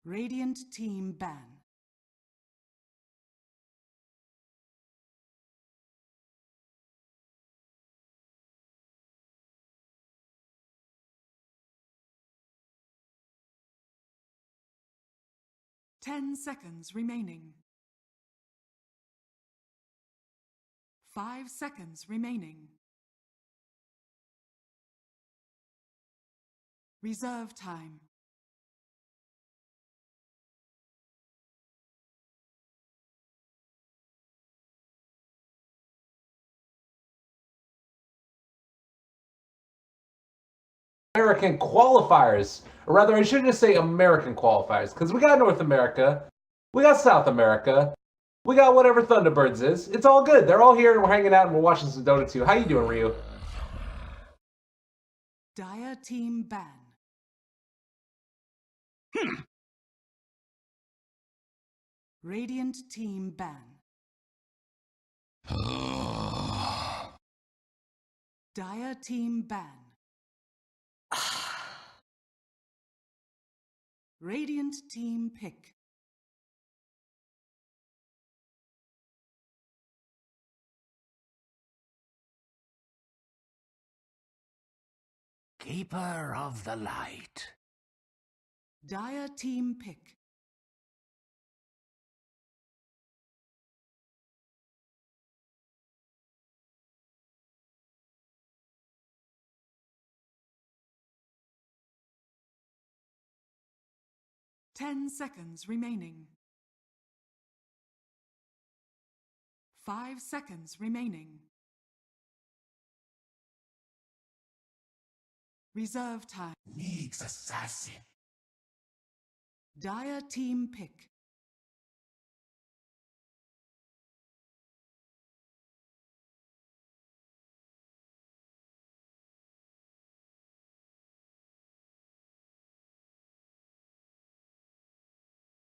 Radiant team ban. Ten seconds remaining. 5 seconds remaining. Reserve time. American qualifiers, or rather I should just say American qualifiers, because we got North America, we got South America, we got whatever Thunderbirds is. It's all good. They're all here and we're hanging out and we're watching some Dota 2. How you doing, Ryu? Dire team ban. Radiant team ban. Dire team ban. Radiant team pick. Keeper of the light. Dire team pick. Ten seconds remaining. 5 seconds remaining. Reserve time. Needs assassin. Dire team pick.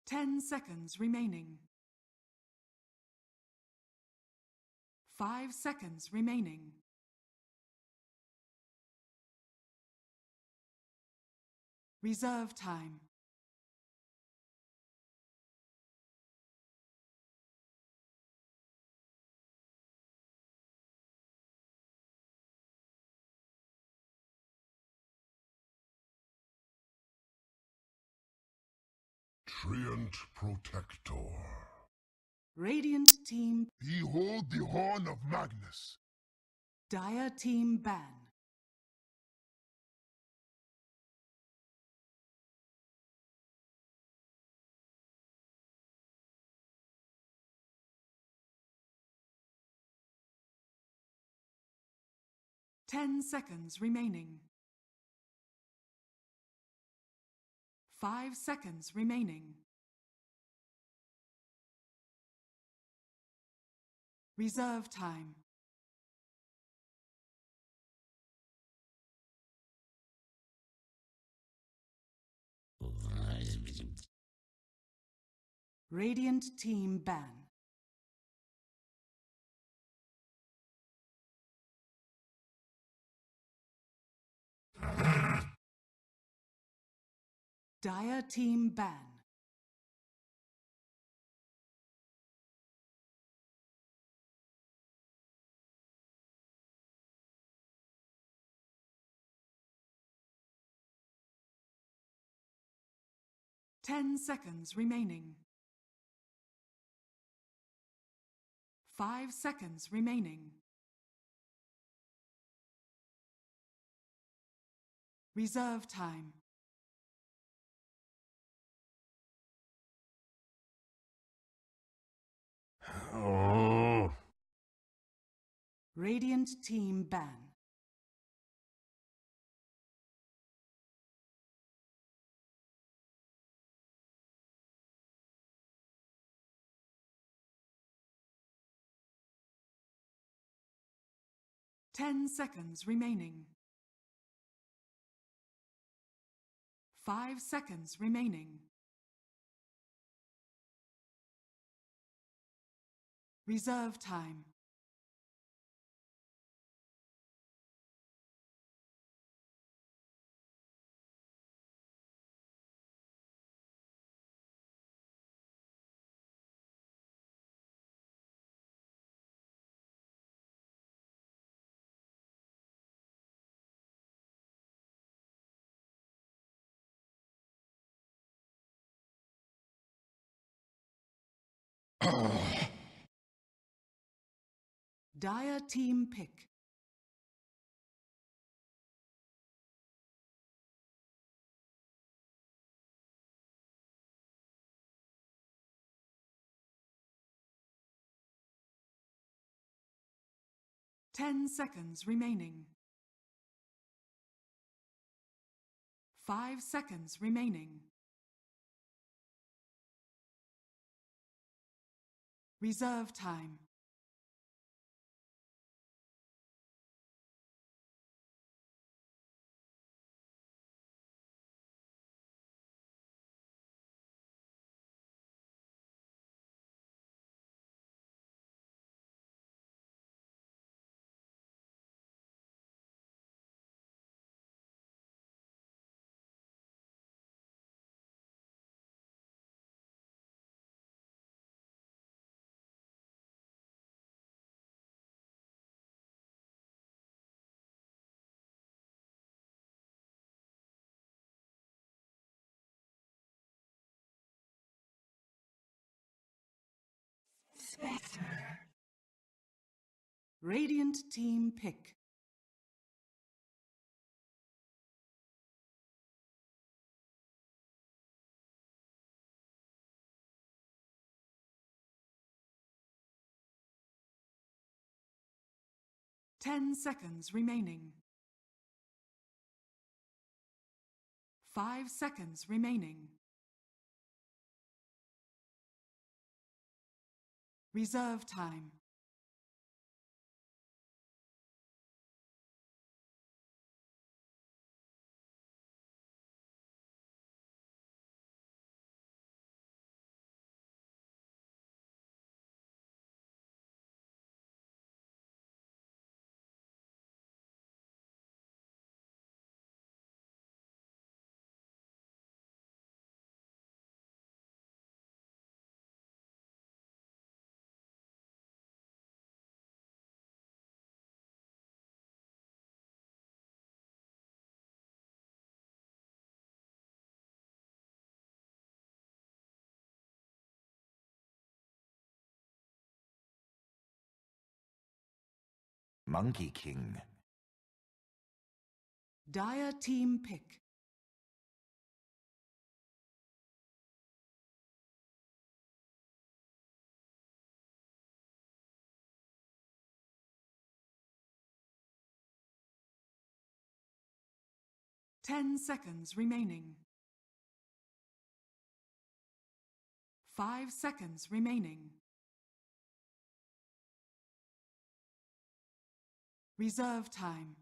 Ten seconds remaining. 5 seconds remaining. Reserve time. Treant Protector. Radiant team. Behold the horn of Magnus. Dire team ban. Ten seconds remaining. 5 seconds remaining. Reserve time. Radiant team ban. Dire team ban. Ten seconds remaining. 5 seconds remaining. Reserve time. Radiant team ban. Ten seconds remaining. 5 seconds remaining. Reserve time. Dire team pick. Ten seconds remaining. 5 seconds remaining. Reserve time. Radiant team pick. Ten seconds remaining. 5 seconds remaining. Reserve time. Monkey King. Dire team pick. Ten seconds remaining. 5 seconds remaining. Reserve time.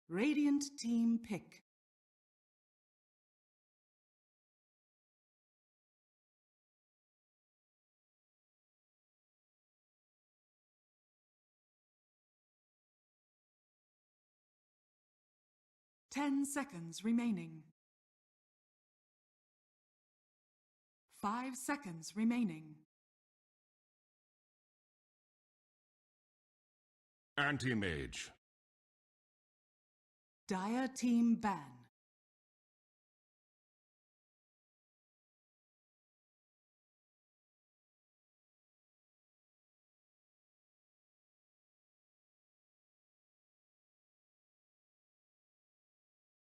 Radiant team pick. Ten seconds remaining. 5 seconds remaining. Anti-mage. Dire team ban.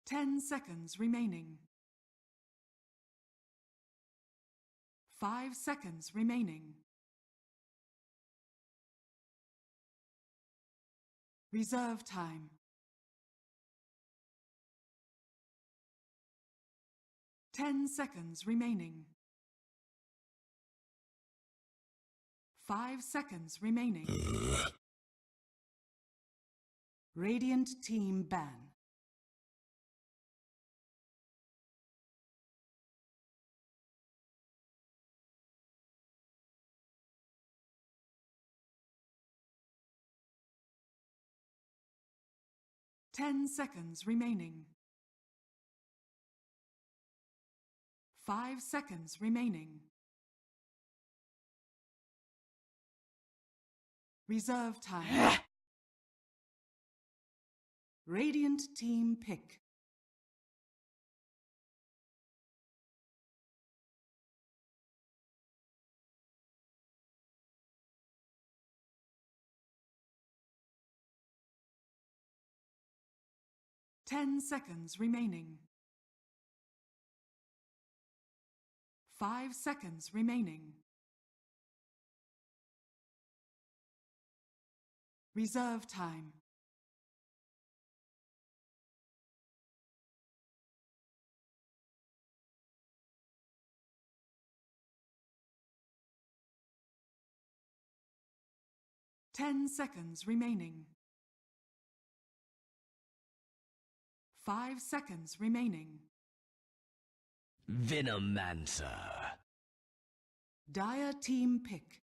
Ten seconds remaining. 5 seconds remaining. Reserve time. 10 seconds remaining. 5 seconds remaining. Radiant team ban. 10 seconds remaining. 5 seconds remaining. Reserve time. Radiant team pick. Ten seconds remaining. 5 seconds remaining. Reserve time. Ten seconds remaining. 5 seconds remaining. Venomancer. Dire team pick.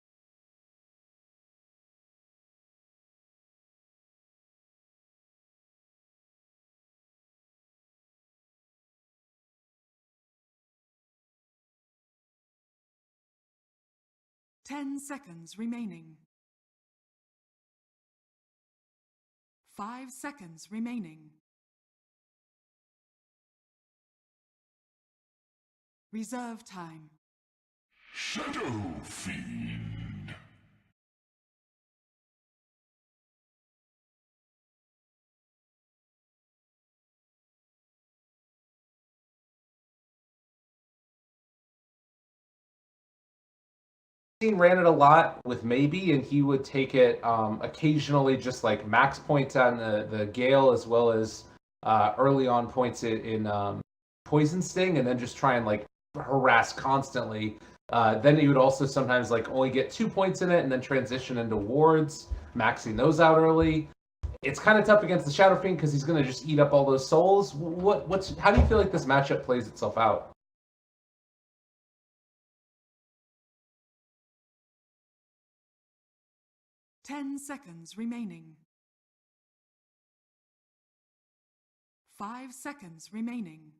Ten seconds remaining. 5 seconds remaining. Reserve time. Shadow Fiend. Ran it a lot with maybe, and he would take it occasionally, just like max points on the Gale, as well as early on points in Poison Sting, and then just try and like harass constantly. Then he would also sometimes like only get 2 points in it, and then transition into wards, maxing those out early. It's kind of tough against the Shadow Fiend because he's going to just eat up all those souls. How do you feel like this matchup plays itself out? Ten seconds remaining. 5 seconds remaining.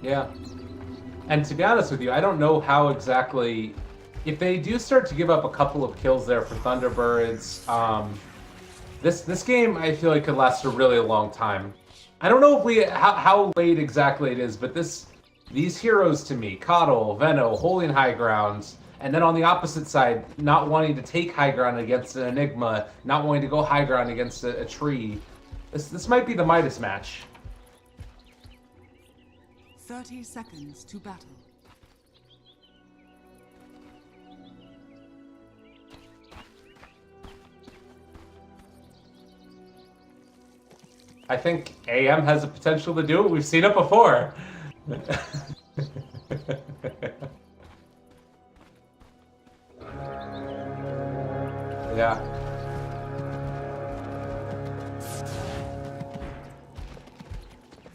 Yeah. And to be honest with you, I don't know how exactly, if they do start to give up a couple of kills there for Thunderbirds, this game I feel like could last a really long time. I don't know if how late exactly it is, but these heroes to me, Coddle, Veno, holding high ground, and then on the opposite side, not wanting to take high ground against an Enigma, not wanting to go high ground against a tree. This might be the Midas match. 30 seconds to battle. I think AM has the potential to do it. We've seen it before. Yeah.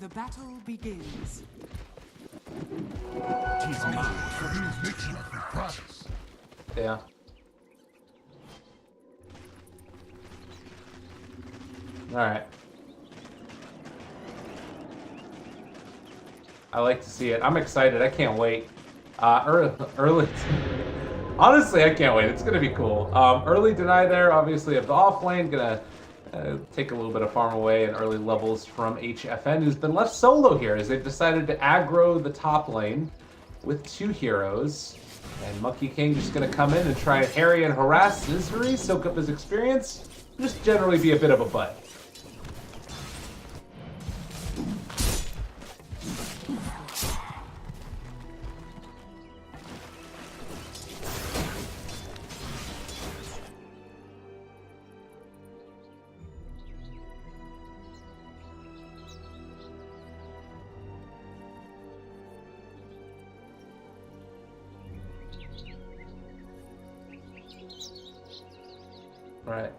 The battle begins. Tis me. Jurisdiction of the prize. Yeah. All right. I like to see it. I'm excited. I can't wait. Early. Honestly, I can't wait. It's gonna be cool. Early deny there, obviously, of the off lane. Gonna take a little bit of farm away in early levels from HFN, who's been left solo here as they've decided to aggro the top lane with 2 heroes. And Monkey King just going to come in and try and harry and harass Misery, soak up his experience, just generally be a bit of a butt. Right.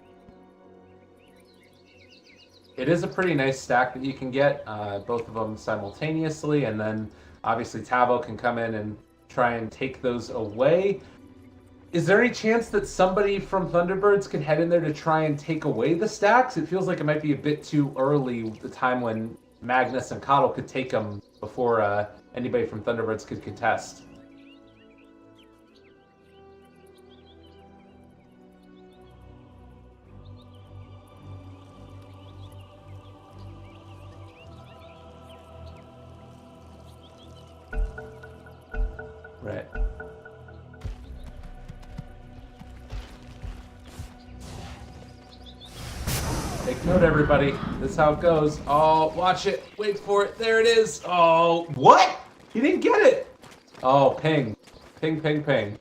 It is a pretty nice stack that you can get, both of them simultaneously, and then obviously Tavo can come in and try and take those away. Is there any chance that somebody from Thunderbirds can head in there to try and take away the stacks? It feels like it might be a bit too early, the time when Magnus and Coddle could take them before anybody from Thunderbirds could contest. Right. Take note, everybody. This is how it goes. Oh, watch it. Wait for it. There it is. Oh, what? He didn't get it. Oh, ping. Ping, ping, ping.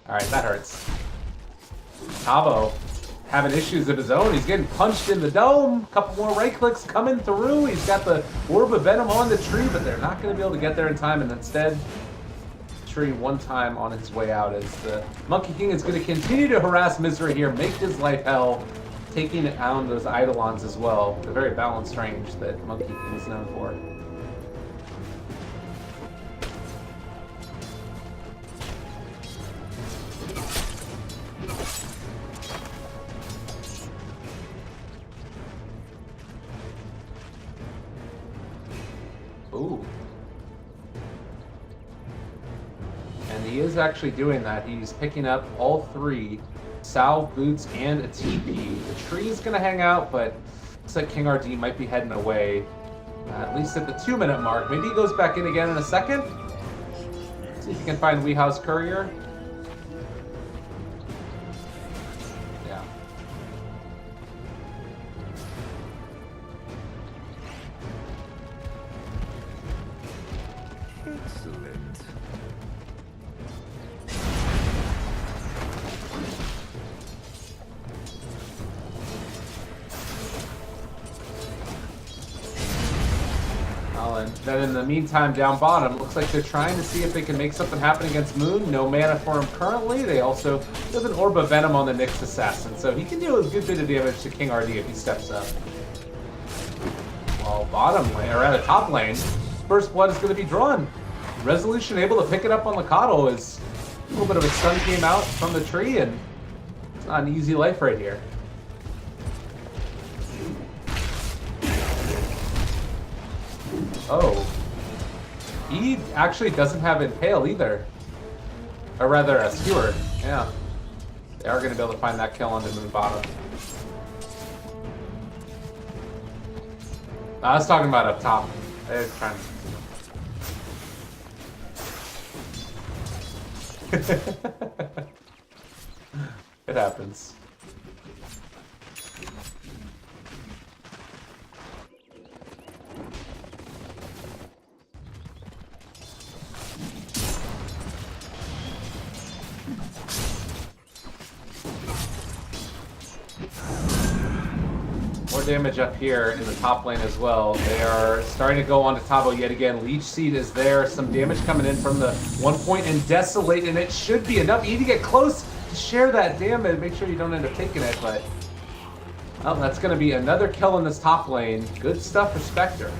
All right, that hurts. Tavo having issues of his own. He's getting punched in the dome. A couple more right clicks coming through. He's got the Orb of Venom on the tree, but they're not going to be able to get there in time, and instead tree one time on his way out as the Monkey King is going to continue to harass Misery here, make his life hell, taking down those Eidolons as well. A very balanced range that Monkey King is known for. Ooh. And he is actually doing that. He's picking up all 3 salve, boots, and a TP. The tree is going to hang out, but looks like King RD might be heading away, at least at the 2-minute mark. Maybe he goes back in again in a second. See if he can find Weehouse Courier. Yeah. Excellent. And then in the meantime, down bottom, looks like they're trying to see if they can make something happen against Moon. No mana for him currently. They also have an Orb of Venom on the Nyx Assassin, so he can deal a good bit of damage to King RD if he steps up. While bottom lane, or rather top lane, first blood is going to be drawn. Resolution able to pick it up on the Coddle as a little bit of a stun came out from the tree, and it's not an easy life right here. Oh. He actually doesn't have Impale either. Or rather, a Skewer. Yeah. They are going to be able to find that kill on the Moon bottom. I was talking about up top. They're trying to... It happens. More damage up here in the top lane as well. They are starting to go on to Tavo yet again. Leech Seed is there. Some damage coming in from the 1 point and Desolate, and it should be enough. You need to get close to share that damage. Make sure you don't end up taking it, but... well, that's going to be another kill in this top lane. Good stuff for Spectre.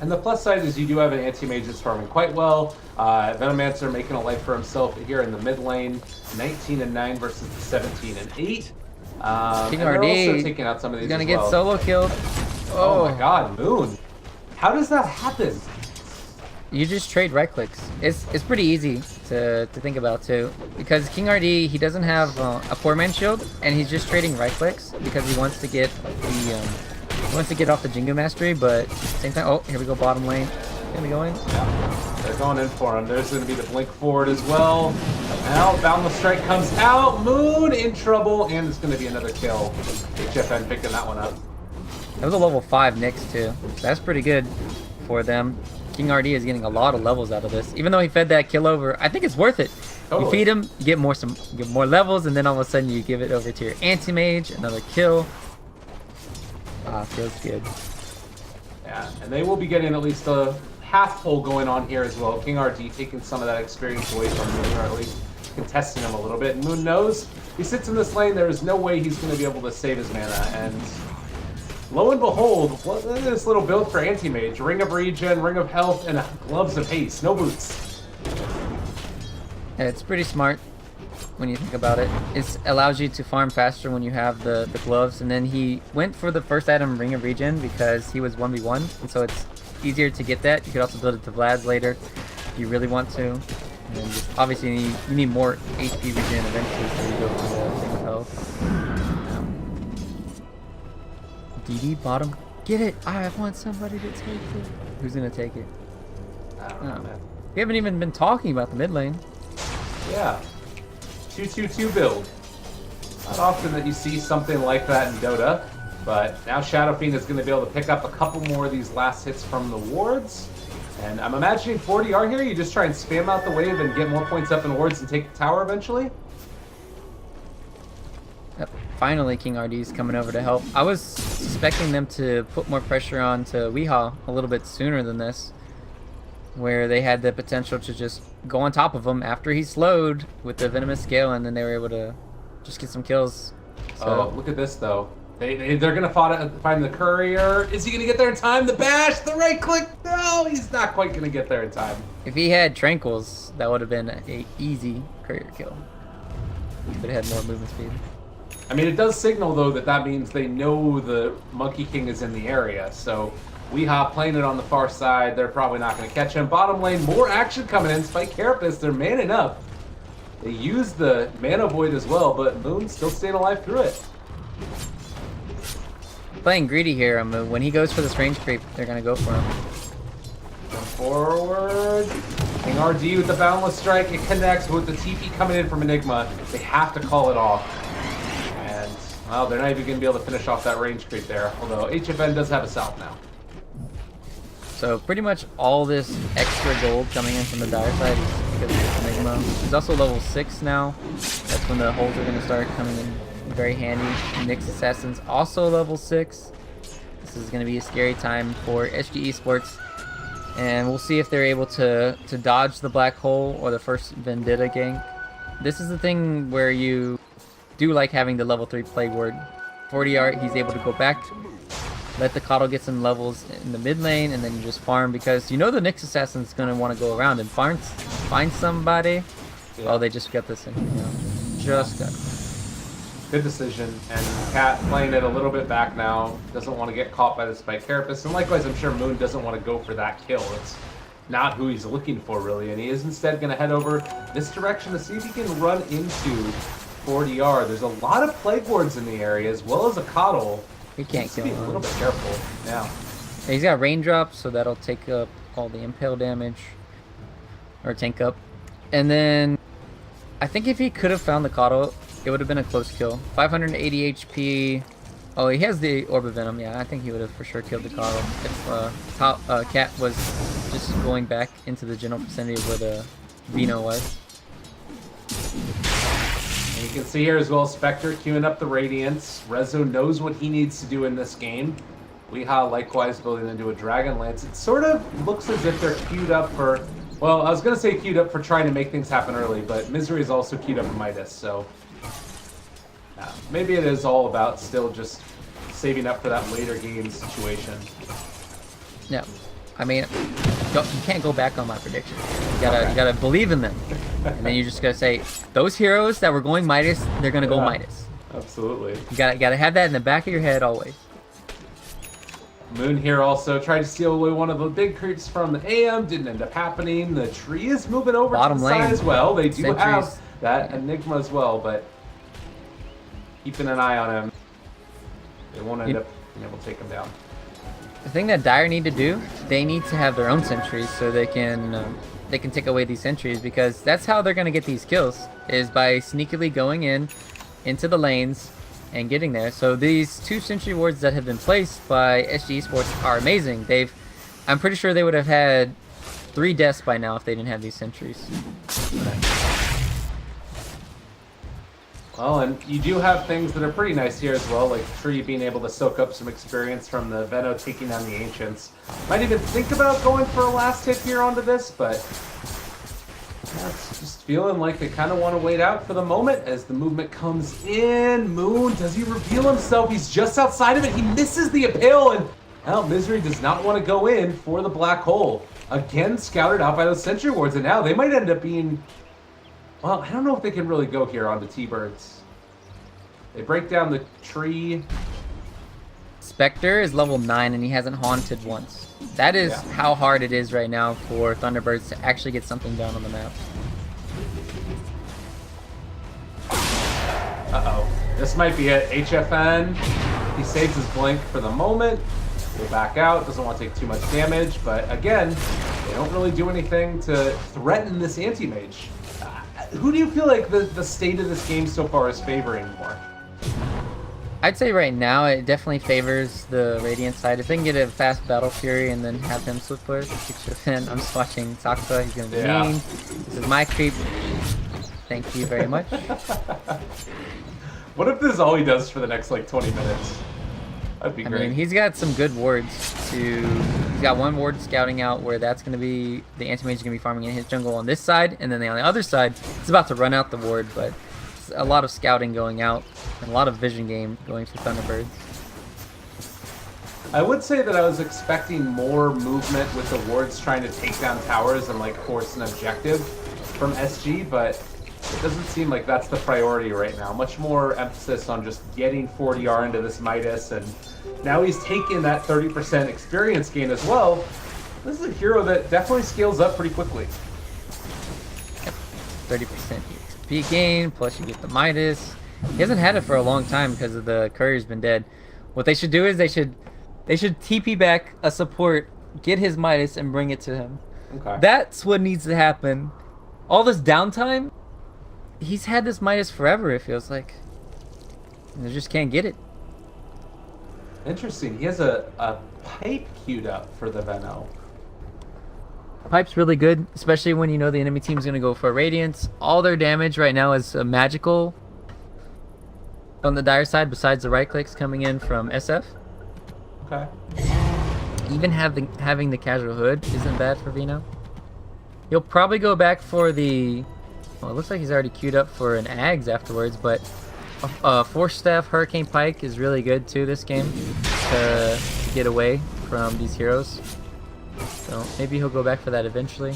And the plus side is you do have an anti-mage that's farming quite well. Venomancer making a life for himself here in the mid lane. 19-9 versus the 17-8. King and they're RD also taking out some of these gonna as get well. solo killed. Oh my god, Moon. How does that happen? You just trade right clicks. It's pretty easy to think about too, because King RD, he doesn't have a poor man shield, and he's just trading right clicks because he wants to get the he wants to get off the Jingu mastery. But same time, oh, here we go, bottom lane. Gonna go in. Yeah, they're going in for him. There's going to be the blink forward as well. Now Boundless Strike comes out. Moon in trouble, and it's going to be another kill. HFN picking that one up. That was a level 5 Nyx too. That's pretty good for them. King RD is getting a lot of levels out of this. Even though he fed that kill over, I think it's worth it. Totally. You feed him, you get more levels, and then all of a sudden you give it over to your anti-mage, another kill. Ah, feels good. Yeah, and they will be getting at least a half pull going on here as well. King RD taking some of that experience away from Moon, or at least contesting him a little bit. And Moon knows he sits in this lane, there is no way he's going to be able to save his mana. And lo and behold, what is this little build for anti-mage? Ring of regen, ring of health, and gloves of haste. No boots. Yeah, it's pretty smart when you think about it. It allows you to farm faster when you have the gloves, and then he went for the first item, Ring of Regen, because he was 1v1, and so it's easier to get that. You could also build it to Vlad's later if you really want to. And then just, obviously you need more HP regen eventually, so you go for the thing with health. DD bottom. Get it! I want somebody to take it. Who's gonna take it? I don't know, man. We haven't even been talking about the mid lane. Yeah. 2-2-2 build. Not often that you see something like that in Dota, but now Shadow Fiend is going to be able to pick up a couple more of these last hits from the wards. And I'm imagining 40R here, you just try and spam out the wave and get more points up in wards and take the tower eventually? Yep. Finally, King RD is coming over to help. I was suspecting them to put more pressure on to Weehaw a little bit sooner than this, where they had the potential to just go on top of him after he slowed with the Venomous Scale, and then they were able to just get some kills. So, oh, look at this though. They're going to find the courier. Is he going to get there in time? The bash, the right click. No, he's not quite going to get there in time. if he had Tranquils, that would have been an easy courier kill. But it had more movement speed. I mean, it does signal, though, that means they know the Monkey King is in the area. So, Weehaw playing it on the far side. They're probably not going to catch him. Bottom lane, more action coming in. Spike Carapace, they're manning up. They use the Mana Void as well, but Moon's still staying alive through it. Playing greedy here on Moon. When he goes for this range creep, they're going to go for him. Come forward. King RD with the Boundless Strike. It connects with the TP coming in from Enigma. They have to call it off. And, well, they're not even going to be able to finish off that range creep there. Although HFN does have a South now. So pretty much all this extra gold coming in from the dire side is because of Enigma. He's also level 6 now. That's when the holes are going to start coming in very handy. Nyx Assassin's also level 6. This is going to be a scary time for SG Esports. And we'll see if they're able to dodge the black hole or the first Vendetta gank. This is the thing where you do like having the level 3 Plague Ward. 40 art, he's able to go back, let the Coddle get some levels in the mid lane, and then you just farm, because you know the Nyx Assassin's going to want to go around and find somebody. Yeah. Oh, they just got this in. You know, just got it. Good decision, and Cat playing it a little bit back now. Doesn't want to get caught by the Spike Carapace, and likewise, I'm sure Moon doesn't want to go for that kill. It's not who he's looking for, really, and he is instead going to head over this direction to see if he can run into 40R. There's a lot of Plague Wards in the area, as well as a Coddle. He can't kill him. Be a little bit careful now. He's got Raindrops, so that'll take up all the Impale damage, or tank up. And then, I think if he could have found the Coddle, it would have been a close kill. 580 HP. Oh, he has the Orb of Venom. Yeah, I think he would have for sure killed the Coddle if Cat was just going back into the general vicinity of where the Vino was. And you can see here as well, Spectre queuing up the Radiance. Rezo knows what he needs to do in this game. Weehaw likewise building into a Dragon Lance. It sort of looks as if they're queued up for, well, I was going to say queued up for trying to make things happen early, but Misery is also queued up for Midas, so maybe it is all about still just saving up for that later game situation. Yeah, I mean, you can't go back on my prediction. You gotta believe in them, and then you just gotta say those heroes that were going Midas, they're gonna go Midas. Absolutely. You gotta have that in the back of your head always. Moon here also tried to steal away one of the big creeps from the AM. Didn't end up happening. The tree is moving over Bottom to the lane. side as well. They do Sentries. have that Enigma as well, but keeping an eye on him. They won't end up being able to take him down. The thing that Dire need to do, they need to have their own sentries so they can take away these sentries, because that's how they're gonna get these kills, is by sneakily going into the lanes and getting there. So these 2 sentry wards that have been placed by SG Esports are amazing. I'm pretty sure they would have had 3 deaths by now if they didn't have these sentries. Well, and you do have things that are pretty nice here as well, like Tree being able to soak up some experience from the Veno taking down the Ancients. Might even think about going for a last hit here onto this, but that's just feeling like they kind of want to wait out for the moment as the movement comes in. Moon, does he reveal himself? He's just outside of it. He misses the Impale, and now Misery does not want to go in for the Black Hole. Again, scouted out by those Sentry Wards, and now they might end up being... Well, I don't know if they can really go here onto TBirds. They break down the tree. Spectre is level 9 and he hasn't haunted once. That is how hard it is right now for Thunderbirds to actually get something done on the map. Uh-oh. This might be it. HFN. He saves his blink for the moment. Will back out. Doesn't want to take too much damage. But again, they don't really do anything to threaten this anti-mage. Who do you feel like the state of this game so far is favoring more? I'd say right now it definitely favors the Radiant side. If they can get a fast Battle Fury and then have him split push, I'm just watching Saksa. He's going to be mean. This is my creep. Thank you very much. What if this is all he does for the next like 20 minutes? That'd be great. I mean, he's got some good wards he's got one ward scouting out where that's going to be, the anti-mage is going to be farming in his jungle on this side, and then on the other side, it's about to run out the ward, but it's a lot of scouting going out, and a lot of vision game going for Thunderbirds. I would say that I was expecting more movement with the wards trying to take down towers and like force an objective from SG, but it doesn't seem like that's the priority right now. Much more emphasis on just getting 40R into this Midas, and now he's taking that 30% experience gain as well. This is a hero that definitely scales up pretty quickly. Yep, 30% XP gain, plus you get the Midas. He hasn't had it for a long time because of the courier's been dead. What they should do is they should TP back a support, get his Midas, and bring it to him. Okay. That's what needs to happen. All this downtime, he's had this Midas forever, it feels like. And they just can't get it. Interesting. He has a pipe queued up for the Veno. Pipe's really good, especially when you know the enemy team's going to go for Radiance. All their damage right now is magical on the Dire side, besides the right clicks coming in from SF. Okay. Even having the casual hood isn't bad for Vino. He'll probably go back for the... Well, it looks like he's already queued up for an Ags afterwards, but Force Staff Hurricane Pike is really good too this game to get away from these heroes. So maybe he'll go back for that eventually.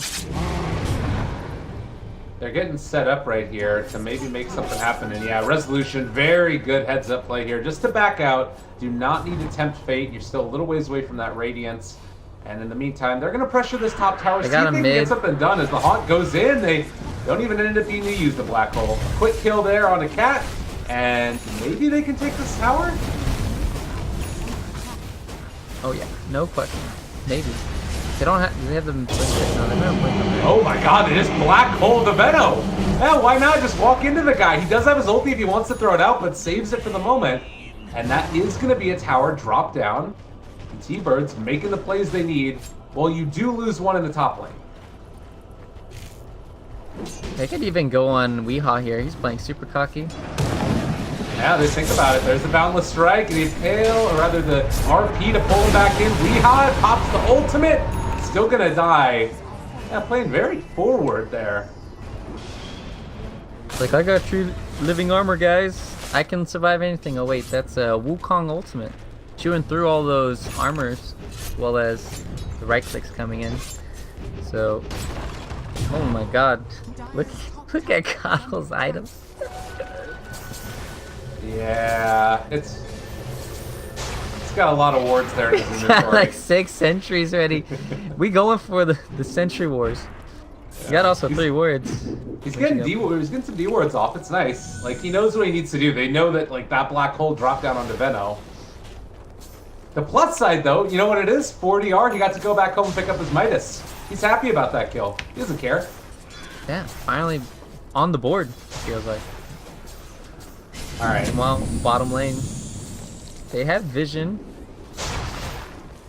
They're getting set up right here to maybe make something happen. And yeah, Resolution, very good heads up play here. Just to back out, do not need to tempt fate. You're still a little ways away from that Radiance. And in the meantime, they're going to pressure this top tower. See if they can get something done. As the Haunt goes in, they don't even end up being to use the Black Hole. A quick kill there on a cat. And maybe they can take this tower? Oh yeah, no question. Maybe. They don't have. Do they have them? Oh my God! They just Black Hole the Veno. Yeah, why not just walk into the guy? He does have his ulti if he wants to throw it out, but saves it for the moment. And that is going to be a tower drop down. And TBirds making the plays they need. Well, you do lose one in the top lane. They could even go on Weehaw here. He's playing super cocky. Yeah, they think about it. There's the Boundless Strike, and the Impale, or rather the RP to pull him back in. Weehaw pops the ultimate. Still gonna die. Yeah, playing very forward there. Like, I got true living armor, guys. I can survive anything. Oh wait, that's a Wukong ultimate. Chewing through all those armors, as well as the right clicks coming in. So, oh my God, look at Coddle's items. Yeah, it's got a lot of wards there in his He's got inventory. like 6 sentries ready. We going for the sentry wars. You got also 3 wards. He's getting some D wards off. It's nice. Like, he knows what he needs to do. They know that like that black hole dropped down onto Venno. The plus side, though, you know what it is? 4DR. He got to go back home and pick up his Midas. He's happy about that kill. He doesn't care. Yeah, finally on the board. Feels like. All right. Well, bottom lane, they have vision.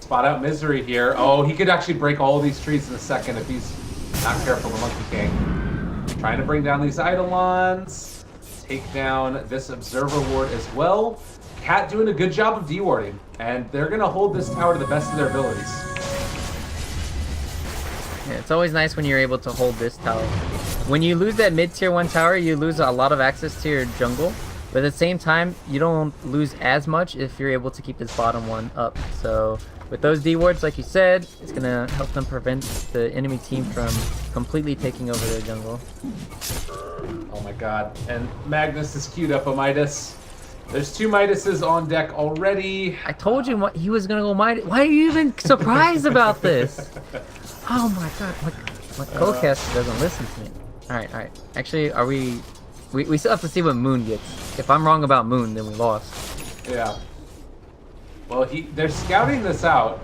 Spot out Misery here. Oh, he could actually break all these trees in a second if he's not careful. The Monkey King trying to bring down these Eidolons, take down this Observer Ward as well. Cat doing a good job of dewarding, and they're gonna hold this tower to the best of their abilities. Yeah, it's always nice when you're able to hold this tower. When you lose that mid-tier 1 tower, you lose a lot of access to your jungle. But at the same time, you don't lose as much if you're able to keep this bottom one up. So with those D wards, like you said, it's going to help them prevent the enemy team from completely taking over their jungle. Oh my god. And Magnus is queued up a Midas. There's 2 Midases on deck already. I told you what he was going to go Midas. Why are you even surprised about this? Oh my god. My co-caster doesn't listen to me. Alright. Actually, are we still have to see what Moon gets. If I'm wrong about Moon, then we lost. Yeah. Well, they're scouting this out,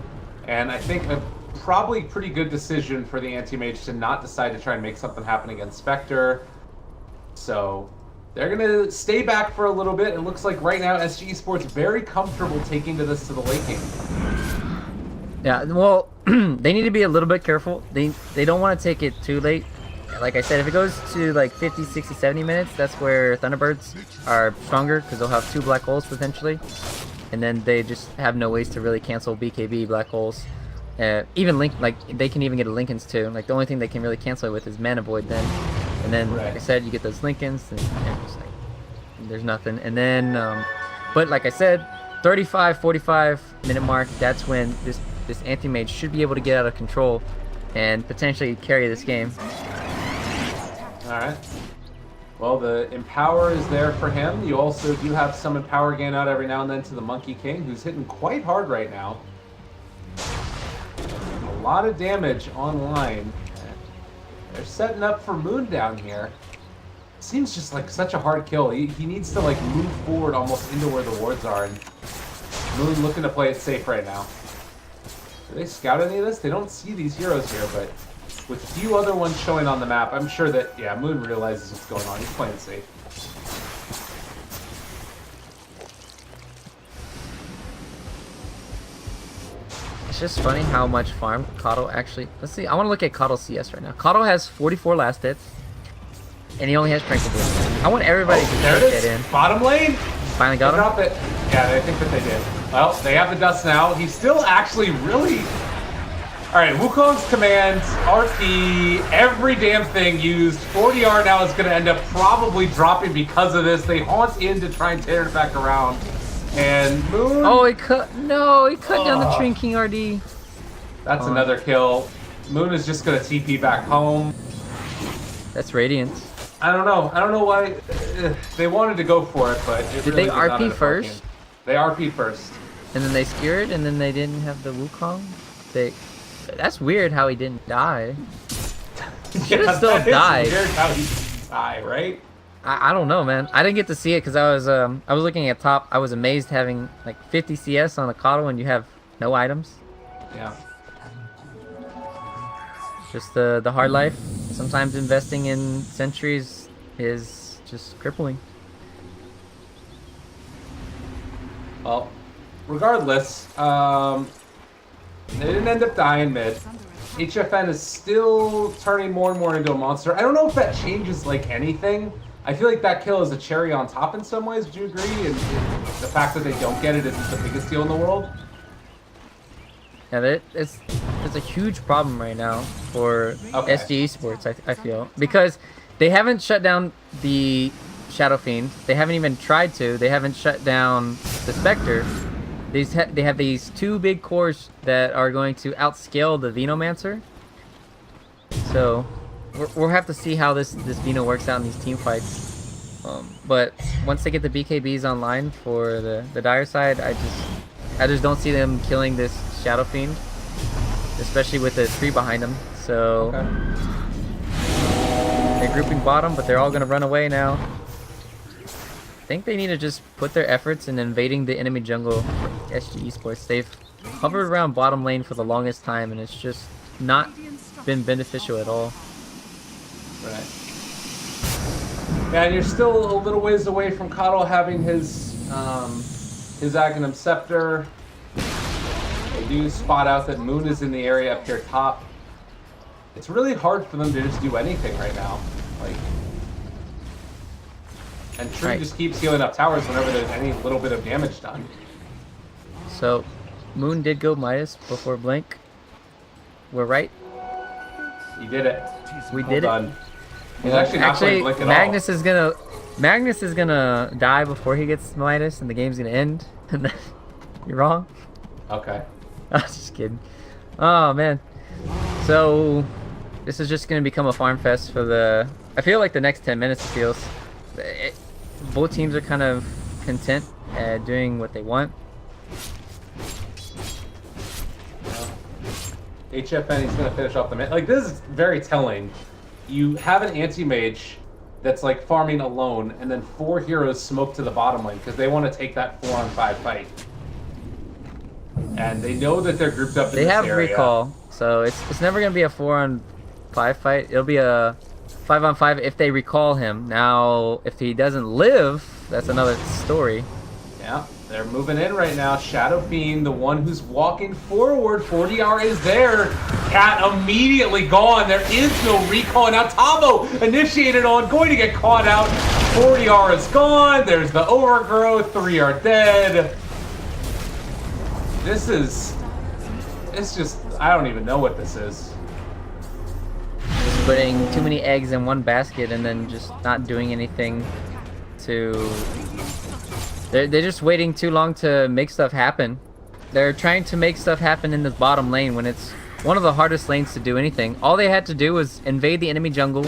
and I think a probably pretty good decision for the Anti-Mage to not decide to try and make something happen against Spectre. So they're going to stay back for a little bit. It looks like right now SG Esports very comfortable taking this to the late game. Yeah, well, they need to be a little bit careful. They don't want to take it too late. Like I said, if it goes to like 50, 60, 70 minutes, that's where Thunderbirds are stronger because they'll have 2 black holes potentially. And then they just have no ways to really cancel BKB black holes. Even Link, like they can even get a Lincolns too. Like the only thing they can really cancel it with is Mana Void then. And then, right. Like I said, you get those Lincolns and just like, there's nothing. And then, but like I said, 35, 45 minute mark, that's when this Anti-Mage should be able to get out of control and potentially carry this game. Alright. Well, the Empower is there for him. You also do have some Empower gain out every now and then to the Monkey King, who's hitting quite hard right now. A lot of damage online. They're setting up for Moon down here. Seems just like such a hard kill. He needs to like move forward almost into where the wards are, and Moon looking to play it safe right now. Do they scout any of this? They don't see these heroes here, but with a few other ones showing on the map, I'm sure that, yeah, Moon realizes what's going on. He's playing safe. It's just funny how much farm Coddle actually... Let's see, I want to look at Coddle CS right now. Coddle has 44 last hits, and he only has Tranquil Blast. I want everybody to there take it that in. is. Bottom lane. Finally got him? Drop it. Yeah, I think that they did. Well, they have the dust now. He's still actually really... Alright, Wukong's command, RP, every damn thing used. 40R now is going to end up probably dropping because of this. They haunt in to try and tear it back around. And Moon... Oh, he cut... No, he cut down the Train King RD. That's another kill. Moon is just going to TP back home. That's Radiant. I don't know why they wanted to go for it, but it Did really they not RP end up first? working. They RP first. And then they skewered, and then they didn't have the Wukong? That's weird how he didn't die. He should have still died. Weird how he didn't die, right? I don't know, man. I didn't get to see it because I was looking at top. I was amazed having like 50 CS on a Coddle when you have no items. Yeah. Just the hard life. Sometimes investing in sentries is just crippling. Well, regardless, they didn't end up dying mid. HFN is still turning more and more into a monster. I don't know if that changes like anything. I feel like that kill is a cherry on top in some ways. Would you agree? And the fact that they don't get it isn't the biggest deal in the world. Yeah, it's a huge problem right now for Okay. SG Esports, I feel. Because they haven't shut down the Shadow Fiend. They haven't even tried to. They haven't shut down the Spectre. they have these 2 big cores that are going to outscale the Venomancer. So we'll have to see how this Veno works out in these team fights. But once they get the BKBs online for the dire side, I just don't see them killing this Shadow Fiend, especially with the tree behind them. So they're grouping bottom, but they're all gonna run away now. I think they need to just put their efforts in invading the enemy jungle for SG Esports. They've hovered around bottom lane for the longest time, and it's just not been beneficial at all. Right. Yeah, and you're still a little ways away from Coddle having his Aghanim Scepter. They do spot out that Moon is in the area up here top. It's really hard for them to just do anything right now. Like, and True just keeps healing up towers whenever there's any little bit of damage done. So, Moon did go Midas before Blink. We're right. He did it. We did it. He's actually not playing Blink at Magnus all. Magnus is gonna die before he gets Midas, and the game's gonna end. You're wrong. Okay. I was just kidding. Oh man. So this is just gonna become a farm fest for the. I feel like the next 10 minutes feels. Both teams are kind of content at doing what they want. HFN, he's going to finish off the mid. Like, this is very telling. You have an anti-mage that's, like, farming alone, and then 4 heroes smoke to the bottom lane because they want to take that 4-on-5 fight. And they know that they're grouped up in this area. They have recall, so it's never going to be a 4-on-5 fight. It'll be a 5-on-5 if they recall him. Now, if he doesn't live, that's another story. Yeah, they're moving in right now. Shadow Fiend, the one who's walking forward. 40R is there. Cat immediately gone. There is no recall. Now Tavo initiated on, going to get caught out. 40R is gone. There's the overgrowth. 3 are dead. It's just, I don't even know what this is. Just putting too many eggs in one basket and then just not doing anything to... They're just waiting too long to make stuff happen. They're trying to make stuff happen in this bottom lane when it's one of the hardest lanes to do anything. All they had to do was invade the enemy jungle,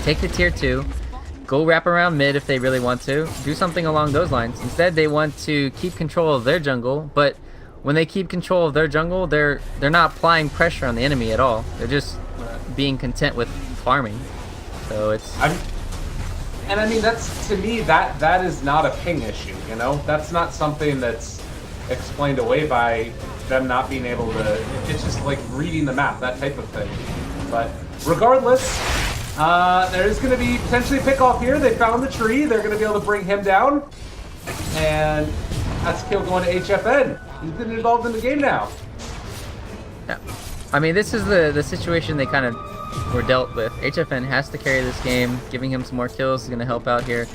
take the tier 2, go wrap around mid if they really want to, do something along those lines. Instead, they want to keep control of their jungle, but when they keep control of their jungle, they're not applying pressure on the enemy at all. They're just being content with farming. So it's... And I mean, that's, to me, that is not a ping issue, you know? That's not something that's explained away by them not being able to, it's just like reading the map, that type of thing. But regardless, there is going to be potentially a pick-off here. They found the tree. They're going to be able to bring him down. And that's a kill going to HFN. He's been involved in the game now. Yeah. I mean, this is the situation they kind of were dealt with. HFN has to carry this game. Giving him some more kills is going to help out here.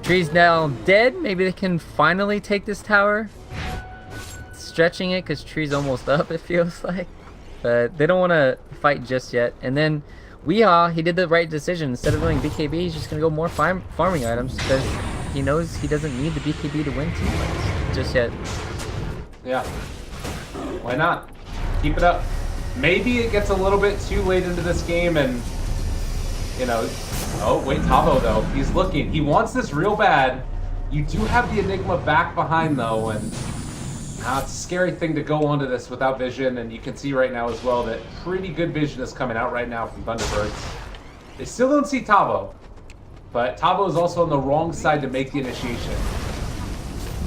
Tree's now dead. Maybe they can finally take this tower. Stretching it because Tree's almost up, it feels like. But they don't want to fight just yet. And then Weehaw, he did the right decision. Instead of doing BKB, he's just going to go more farming items because he knows he doesn't need the BKB to win team fights just yet. Yeah. Why not? Keep it up. Maybe it gets a little bit too late into this game and, you know... Oh, wait, Tavo, though. He's looking. He wants this real bad. You do have the Enigma back behind, though, and... it's a scary thing to go onto this without vision, and you can see right now as well that pretty good vision is coming out right now from Thunderbirds. They still don't see Tavo, but Tavo is also on the wrong side to make the initiation.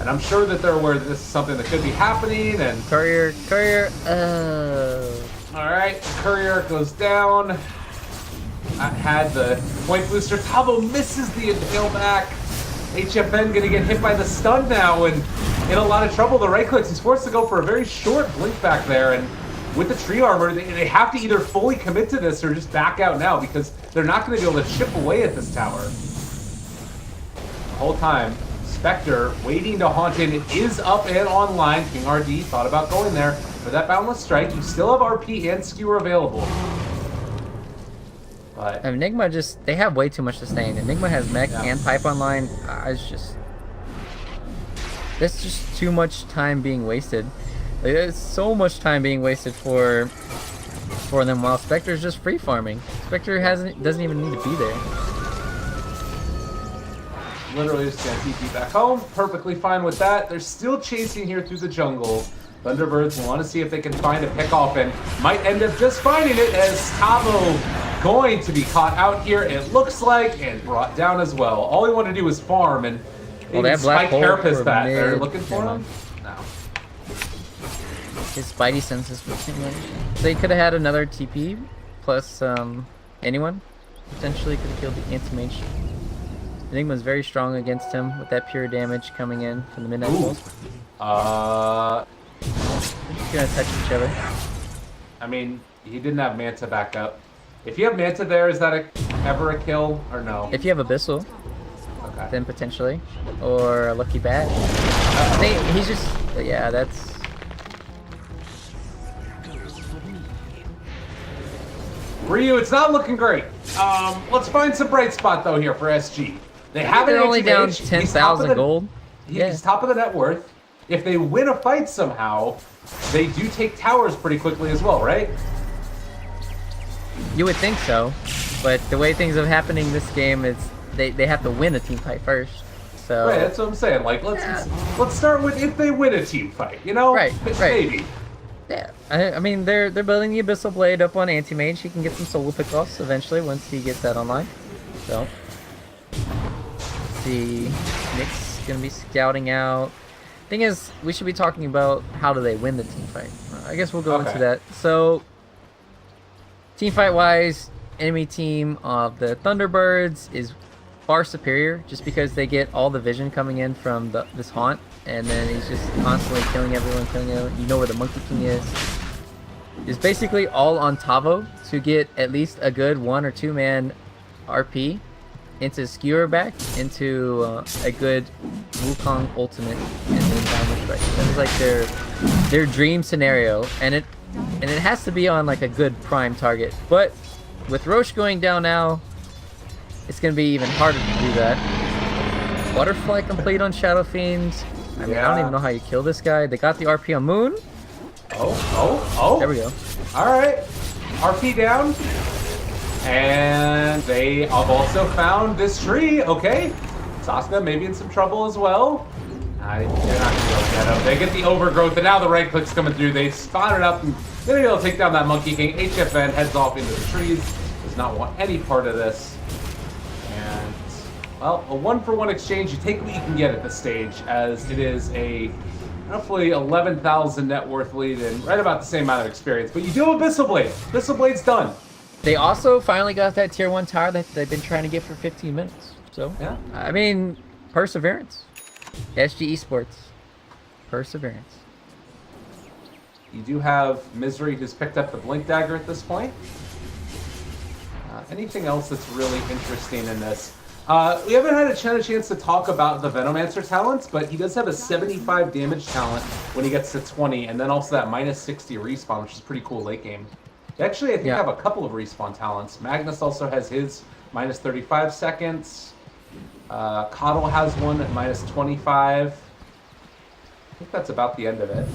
And I'm sure that they're aware that this is something that could be happening, and... Courier, Alright, Courier goes down. I had the point booster. Tavo misses the impale back. HFN gonna get hit by the stun now and in a lot of trouble. The right clicks, he's forced to go for a very short blink back there, and with the tree armor, they have to either fully commit to this or just back out now because they're not gonna be able to chip away at this tower. The whole time, Spectre waiting to haunt in is up and online. King RD thought about going there for that Boundless Strike. You still have RP and Skewer available. But Enigma just, they have way too much to sustain. Enigma has mech and pipe online. It's just... That's just too much time being wasted. Like, there's so much time being wasted for them while Spectre's just free farming. Spectre doesn't even need to be there. Literally just gonna TP back home. Perfectly fine with that. They're still chasing here through the jungle. Thunderbirds want to see if they can find a pickoff and might end up just finding it as Tavo going to be caught out here, it looks like, and brought down as well. All he wanted to do was farm, and that black hole Carapace for that mid. they're looking for him. No. His Spidey senses were too much. So he could have had another TP plus anyone. Potentially could have killed the anti-mage. Enigma's very strong against him with that pure damage coming in from the midnight pulse. They're just gonna touch each other. I mean, he didn't have Manta back up. If you have Manta there, is that ever a kill or no? If you have Abyssal, Okay. then potentially. Or a Lucky Bat. He's just, yeah, that's... Ryu, it's not looking great. Let's find some bright spot though here for SG. They have They're an only down anti-mage. 10,000 gold. He's top of the net worth. If they win a fight somehow, they do take towers pretty quickly as well, right? You would think so, but the way things are happening this game is they have to win a team fight first. So Right, that's what I'm saying. Like, let's start with if they win a team fight, you know? Right. Maybe. yeah, I mean they're building the Abyssal Blade up on Anti-Mage. He can get some solo pickoffs eventually once he gets that online. So see, Nick's gonna be scouting out. Thing is, we should be talking about how do they win the team fight. I guess we'll go into that. So, team fight wise, enemy team of the Thunderbirds is far superior just because they get all the vision coming in from this haunt, and then he's just constantly killing everyone, You know where the Monkey King is. It's basically all on Tavo to get at least a good 1 or 2 man RP into Skewer back into a good Wukong ultimate and then downward strike. That is like their dream scenario, and it has to be on like a good prime target. But with Roche going down now, it's gonna be even harder to do that. Butterfly complete on Shadow Fiend. I mean, I don't even know how you kill this guy. They got the RP on Moon. Oh. There we go. Alright. RP down. And they have also found this tree. Okay. Sasna maybe in some trouble as well. They're not going to get up. They get the overgrowth, and now the right click's coming through. They spot it up, and they're going to be able to take down that Monkey King. HFN heads off into the trees. Does not want any part of this. And, well, a 1-for-1 exchange. You take what you can get at this stage, as it is a roughly 11,000 net worth lead and right about the same amount of experience. But you do have Abyssal Blade. Abyssal Blade's done. They also finally got that tier 1 tower that they've been trying to get for 15 minutes. So, yeah. I mean, perseverance. SG Esports. Perseverance. You do have Misery, who's picked up the Blink Dagger at this point. Anything else that's really interesting in this? We haven't had a chance to talk about the Venomancer talents, but he does have a 75 damage talent when he gets to 20, and then also that minus 60 respawn, which is pretty cool late game. They actually, I think, have a couple of respawn talents. Magnus also has his minus 35 seconds. Coddle has one at minus 25. I think that's about the end of it.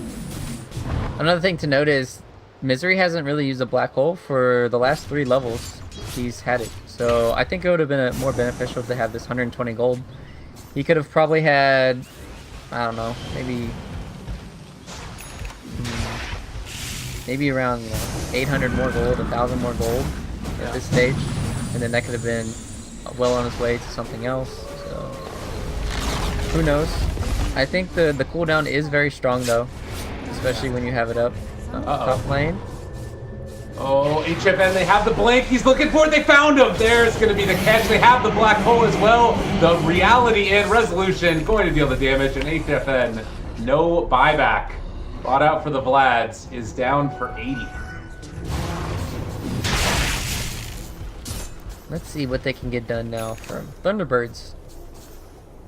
Another thing to note is Misery hasn't really used a black hole for the last 3 levels he's had it. So I think it would have been more beneficial to have this 120 gold. He could have probably had, I don't know, maybe around 800 more gold, 1,000 more gold at this stage, and then that could have been well on its way to something else. So who knows? I think the cooldown is very strong though, especially when you have it up top lane. Oh, HFN, they have the Blink. He's looking for it. They found him. There's going to be the catch. They have the Black Hole as well. The Reality and Resolution going to deal the damage, and HFN, no buyback. Bought out for the Vlads is down for 80. Let's see what they can get done now from Thunderbirds.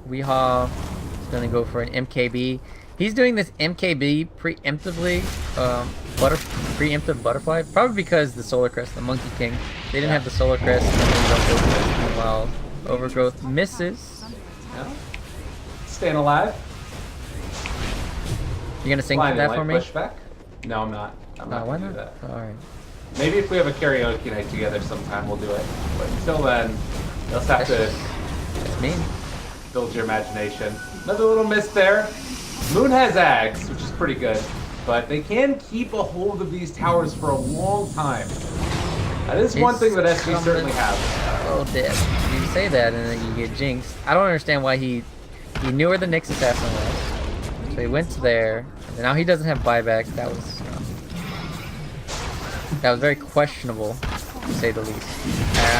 Weehaw is going to go for an MKB. He's doing this MKB preemptively, preemptive butterfly, probably because the Solar Crest, the Monkey King, they didn't have the Solar Crest, and then meanwhile, Overgrowth misses. Yeah. Staying alive. You gonna sing Blinding that light for me? pushback? No, I'm not. I'm not Why gonna do not? that. All right. Maybe if we have a karaoke night together sometime, we'll do it. But until then, you'll just have to That's mean. build your imagination. Another little miss there. Moon has Ags, which is pretty good, but they can keep a hold of these towers for a long time. That is one thing that SG certainly has. Oh, dead. You say that and then you get jinxed. I don't understand why he knew where the Nyx assassin was, so he went there. And now he doesn't have buyback. That was very questionable, to say the least.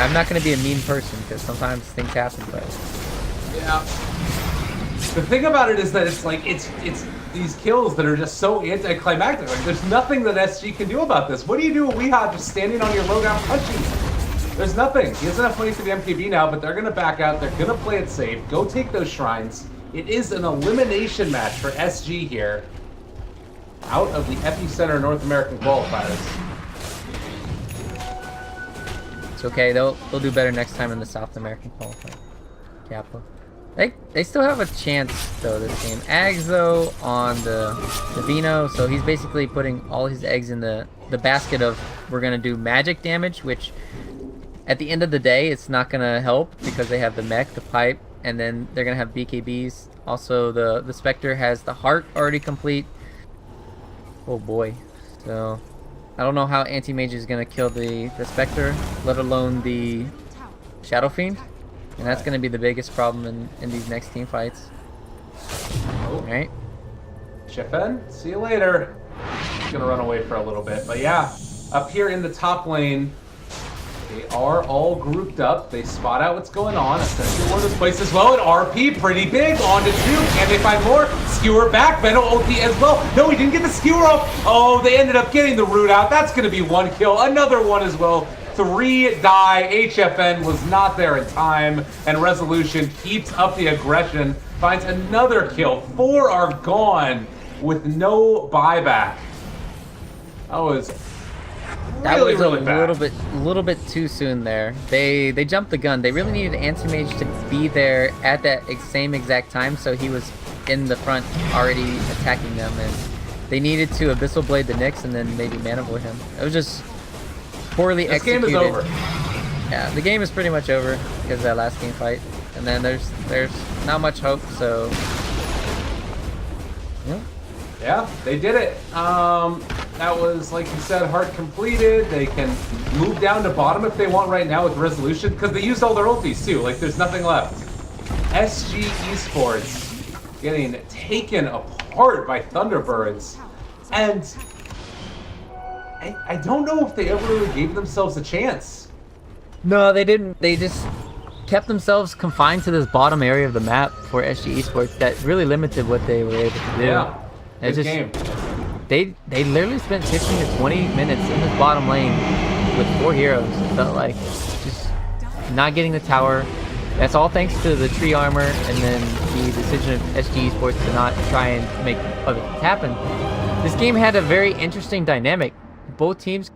I'm not going to be a mean person because sometimes things happen, but Yeah. The thing about it is that it's like it's these kills that are just so anticlimactic. Like there's nothing that SG can do about this. What do you do with Weehaw just standing on your low down punching? There's nothing. He doesn't have money for the MKB now, but they're gonna back out. They're gonna play it safe. Go take those shrines. It is an elimination match for SG here. Out of the Epicenter North American qualifiers. it's okay. They'll do better next time in the South American qualifier. Kappa. They still have a chance though this game. Ags though on the Vino, so he's basically putting all his eggs in the basket of we're gonna do magic damage, which at the end of the day it's not gonna help because they have the mech, the pipe, and then they're gonna have BKBs. Also the Spectre has the heart already complete. Oh boy. So I don't know how Anti-Mage is gonna kill the Spectre, let alone the Shadow Fiend. And that's going to be the biggest problem in these next team fights. Alright. Chiffen, see you later. He's gonna run away for a little bit. But yeah, up here in the top lane, they are all grouped up. They spot out what's going on. Essentially one of those places as well. And RP pretty big. On to 2. Can they find more? Skewer back. Venom ulti as well. No, he didn't get the skewer off. Oh, they ended up getting the root out. That's gonna be 1 kill. Another one as well. 3 die. HFN was not there in time, and Resolution keeps up the aggression, finds another kill. 4 are gone with no buyback. That was really bad. a little bit too soon there. They jumped the gun. They really needed Anti-Mage to be there at that same exact time, so he was in the front already attacking them, and they needed to Abyssal Blade the Nyx and then maybe Mana Void him. It was just poorly executed. This game is over. Yeah, the game is pretty much over because of that last team fight, and then there's not much hope. So yeah, they did it. That was, like you said, heart completed. They can move down to bottom if they want right now with Resolution because they used all their ultis too. Like there's nothing left. SG Esports getting taken apart by Thunderbirds, and I don't know if they ever really gave themselves a chance. no, they didn't. They just kept themselves confined to this bottom area of the map for SG Esports that really limited what they were able to do. Yeah, It's good just game. they literally spent 15 to 20 minutes in this bottom lane with 4 heroes. It felt like just not getting the tower. That's all thanks to the tree armor and then the decision of SG Esports to not try and make other things happen. This game had a very interesting dynamic. Both teams